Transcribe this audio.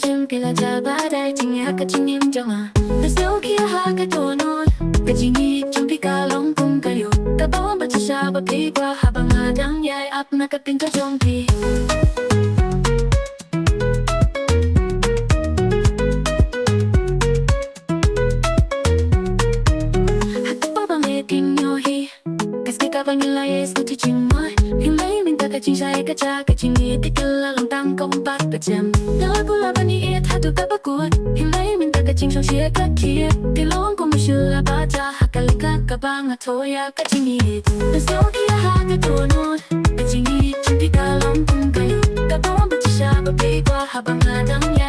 cem kila jabadai Jingi haka jingim jonga Nasyo kia haka tonol Kajingi jumpi kalong kung kayo Kabawang baca siya babigwa Habang hadang yay up nakapinto jongpi Vanilais tu chinh moi hình lấy mình ta cái chinh sai cái cha cái chinh nghĩa cái là lòng tăng công bắt bật chém đó cũng là bani et hatu ta bakut hình lấy mình ta cái chinh song chia cái kia cái lông của mình là ba cha hakalika cái bang à thôi ya cái chinh nghĩa ta sao kia ha cái thua nốt cái chinh nghĩa chinh đi cả lòng cùng cái bao bật cha bật đi qua habang hadang